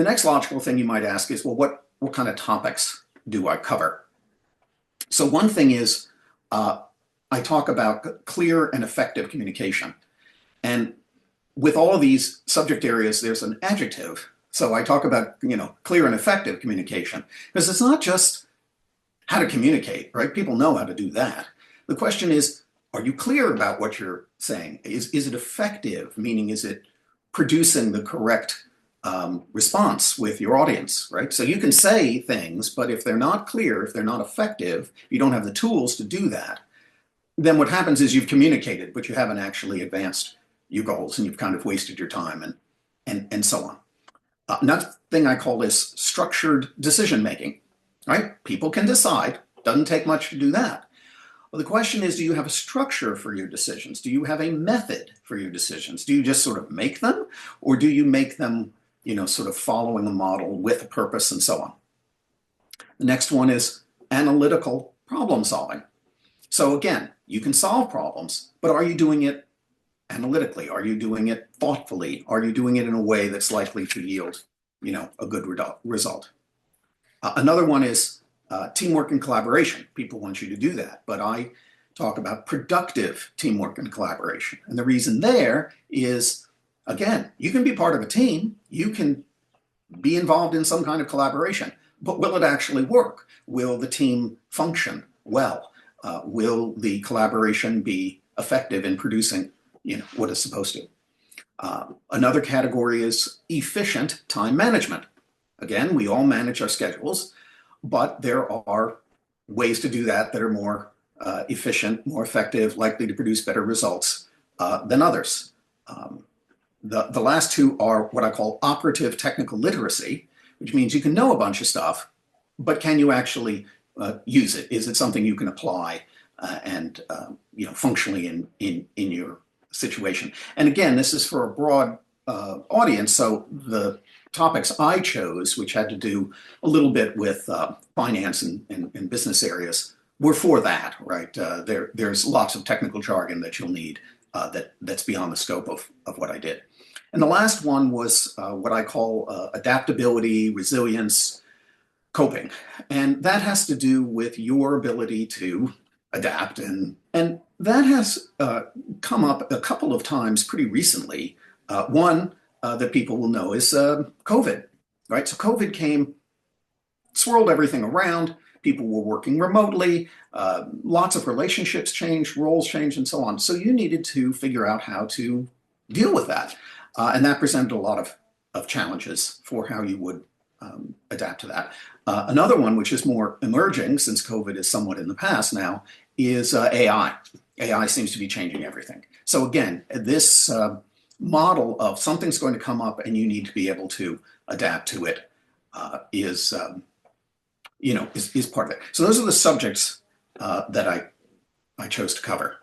The next logical thing you might ask is, well, what kind of topics do I cover? So one thing is I talk about clear and effective communication. And with all of these subject areas, there's an adjective. So I talk about, clear and effective communication, because it's not just how to communicate, right? People know how to do that. The question is, are you clear about what you're saying? Is it effective? Meaning, is it producing the correct response with your audience, right? So you can say things, but if they're not clear, if they're not effective, you don't have the tools to do that, then what happens is you've communicated, but you haven't actually advanced your goals, and you've kind of wasted your time and so on. Another thing I call this structured decision making, right? People can decide, doesn't take much to do that. Well, the question is, do you have a structure for your decisions? Do you have a method for your decisions? Do you just sort of make them, or do you make them, sort of following a model with a purpose and so on? The next one is analytical problem solving. So again, you can solve problems, but are you doing it analytically? Are you doing it thoughtfully? Are you doing it in a way that's likely to yield, a good result? Another one is teamwork and collaboration. People want you to do that, but I talk about productive teamwork and collaboration. And the reason there is, again, you can be part of a team, you can be involved in some kind of collaboration, but will it actually work? Will the team function well? Will the collaboration be effective in producing, what it's supposed to? Another category is efficient time management. Again, we all manage our schedules, but there are ways to do that that are more efficient, more effective, likely to produce better results than others. The last two are what I call operative technical literacy, which means you can know a bunch of stuff, but can you actually use it? Is it something you can apply and functionally in your situation? And again, this is for a broad audience, so the topics I chose, which had to do a little bit with finance and business areas, were for that, right? There's lots of technical jargon that you'll need that's beyond the scope of what I did. And the last one was what I call adaptability, resilience, coping. And that has to do with your ability to adapt. And that has come up a couple of times pretty recently. One that people will know is COVID, right? So COVID came, swirled everything around. People were working remotely. Lots of relationships changed, roles changed, and so on. So you needed to figure out how to deal with that. And that presented a lot of challenges for how you would adapt to that. Another one, which is more emerging since COVID is somewhat in the past now, is AI. AI seems to be changing everything. So again, this model of something's going to come up and you need to be able to adapt to it is part of it. So those are the subjects that I chose to cover.